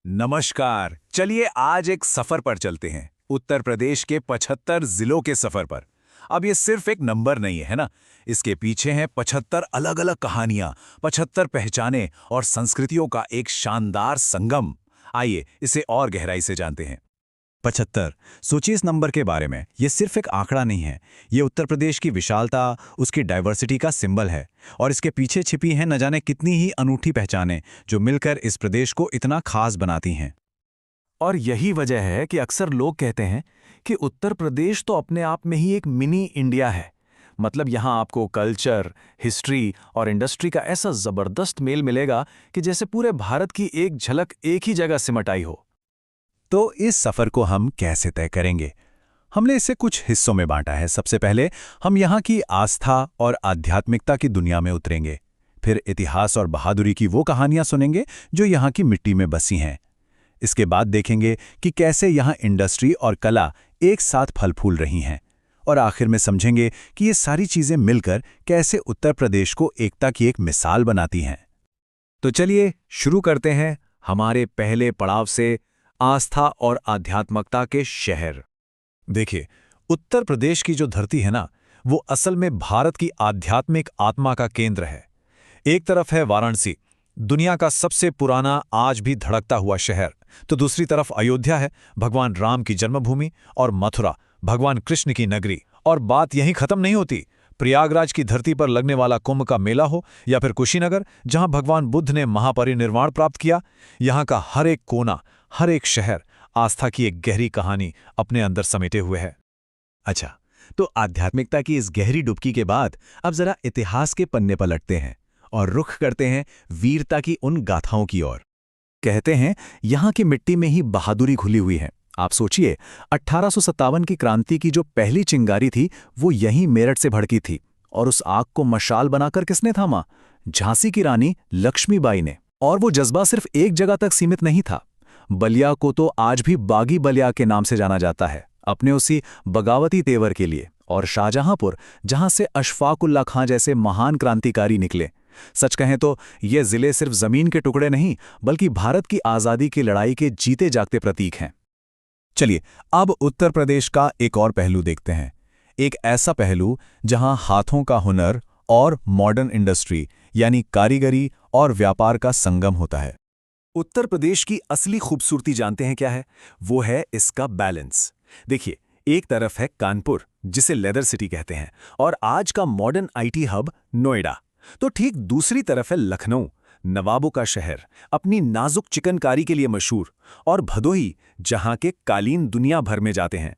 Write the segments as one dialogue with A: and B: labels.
A: नमस्कार। चलिए आज एक सफर पर चलते हैं, उत्तर प्रदेश के 75 जिलों के सफर पर। अब ये सिर्फ एक नंबर नहीं है ना, इसके पीछे हैं 75 अलग अलग कहानियां, 75 पहचाने और संस्कृतियों का एक शानदार संगम। आइए इसे और गहराई से जानते हैं।
B: 75। सोचिए इस नंबर के बारे में। ये सिर्फ एक आंकड़ा नहीं है, ये उत्तर प्रदेश की विशालता, उसकी डाइवर्सिटी का सिंबल है। और इसके पीछे छिपी हैं न जाने कितनी ही अनूठी पहचानें जो मिलकर इस प्रदेश को इतना खास बनाती हैं।
C: और यही वजह है कि अक्सर लोग कहते हैं कि उत्तर प्रदेश तो अपने आप में ही एक मिनी इंडिया है। मतलब यहाँ आपको कल्चर, हिस्ट्री और इंडस्ट्री का ऐसा जबरदस्त मेल मिलेगा कि जैसे पूरे भारत की एक झलक एक ही जगह सिमट आई हो।
B: तो इस सफ़र को हम कैसे तय करेंगे? हमने इसे कुछ हिस्सों में बांटा है। सबसे पहले हम यहाँ की आस्था और आध्यात्मिकता की दुनिया में उतरेंगे। फिर इतिहास और बहादुरी की वो कहानियां सुनेंगे जो यहाँ की मिट्टी में बसी हैं। इसके बाद देखेंगे कि कैसे यहाँ इंडस्ट्री और कला एक साथ फल फूल रही हैं। और आखिर में समझेंगे कि ये सारी चीज़ें मिलकर कैसे उत्तर प्रदेश को एकता की एक मिसाल बनाती हैं।
A: तो चलिए शुरू करते हैं हमारे पहले पड़ाव से, आस्था और आध्यात्मिकता के शहर।
B: देखिए, उत्तर प्रदेश की जो धरती है ना, वो असल में भारत की आध्यात्मिक आत्मा का केंद्र है। एक तरफ है वाराणसी, दुनिया का सबसे पुराना आज भी धड़कता हुआ शहर, तो दूसरी तरफ अयोध्या है, भगवान राम की जन्मभूमि, और मथुरा, भगवान कृष्ण की नगरी। और बात यहीं खत्म नहीं होती। प्रयागराज की धरती पर लगने वाला कुंभ का मेला हो या फिर कुशीनगर, जहां भगवान बुद्ध ने महापरिनिर्वाण प्राप्त किया, यहां का हर एक कोना, हर एक शहर आस्था की एक गहरी कहानी अपने अंदर समेटे हुए है।
C: अच्छा, तो आध्यात्मिकता की इस गहरी डुबकी के बाद अब जरा इतिहास के पन्ने पलटते हैं और रुख करते हैं वीरता की उन गाथाओं की ओर। कहते हैं यहाँ की मिट्टी में ही बहादुरी घुली हुई है। आप सोचिए, 1857 की क्रांति की जो पहली चिंगारी थी वो यहीं मेरठ से भड़की थी। और उस आग को मशाल बनाकर किसने थामा? झांसी की रानी लक्ष्मीबाई ने। और वो जज्बा सिर्फ एक जगह तक सीमित नहीं था। बलिया को तो आज भी बागी बलिया के नाम से जाना जाता है, अपने उसी बगावती तेवर के लिए। और शाहजहांपुर, जहां से अशफाक उल्लाह खां जैसे महान क्रांतिकारी निकले। सच कहें तो ये जिले सिर्फ जमीन के टुकड़े नहीं, बल्कि भारत की आज़ादी की लड़ाई के जीते जागते प्रतीक हैं।
B: चलिए अब उत्तर प्रदेश का एक और पहलू देखते हैं। एक ऐसा पहलू जहां हाथों का हुनर और मॉडर्न इंडस्ट्री यानी कारीगरी और व्यापार का संगम होता है।
C: उत्तर प्रदेश की असली खूबसूरती जानते हैं क्या है? वो है इसका बैलेंस। देखिए, एक तरफ है कानपुर, जिसे लेदर सिटी कहते हैं, और आज का मॉडर्न आईटी हब नोएडा। तो ठीक दूसरी तरफ है लखनऊ, नवाबों का शहर, अपनी नाजुक चिकनकारी के लिए मशहूर, और भदोही, जहां के कालीन दुनिया भर में जाते हैं।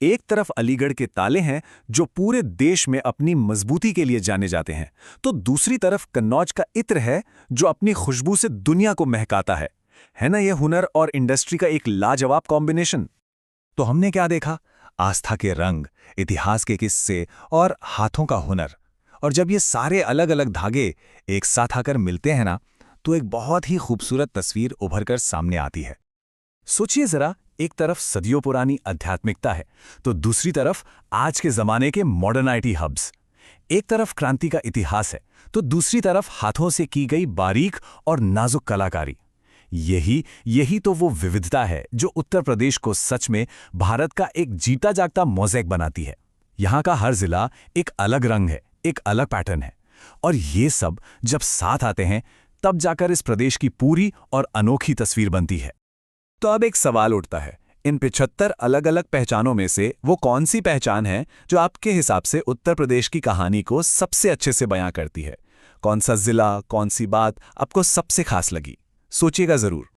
C: एक तरफ अलीगढ़ के ताले हैं जो पूरे देश में अपनी मजबूती के लिए जाने जाते हैं, तो दूसरी तरफ कन्नौज का इत्र है जो अपनी खुशबू से दुनिया को महकाता है ना? यह हुनर और इंडस्ट्री का एक लाजवाब कॉम्बिनेशन।
B: तो हमने क्या देखा? आस्था के रंग, इतिहास के किस्से और हाथों का हुनर। और जब ये सारे अलग अलग धागे एक साथ आकर मिलते हैं ना, तो एक बहुत ही खूबसूरत तस्वीर उभरकर सामने आती है।
C: सोचिए जरा, एक तरफ सदियों पुरानी आध्यात्मिकता है, तो दूसरी तरफ आज के जमाने के मॉडर्न आईटी हब्स। एक तरफ क्रांति का इतिहास है, तो दूसरी तरफ हाथों से की गई बारीक और नाजुक कलाकारी। यही तो वो विविधता है जो उत्तर प्रदेश को सच में भारत का एक जीता जागता मोज़ेक बनाती है। यहाँ का हर जिला एक अलग रंग है, एक अलग पैटर्न है, और ये सब जब साथ आते हैं तब जाकर इस प्रदेश की पूरी और अनोखी तस्वीर बनती है। तो अब एक सवाल उठता है, इन 75 अलग अलग पहचानों में से वो कौन सी पहचान है जो आपके हिसाब से उत्तर प्रदेश की कहानी को सबसे अच्छे से बयां करती है? कौन सा जिला, कौन सी बात आपको सबसे खास लगी? सोचिएगा जरूर।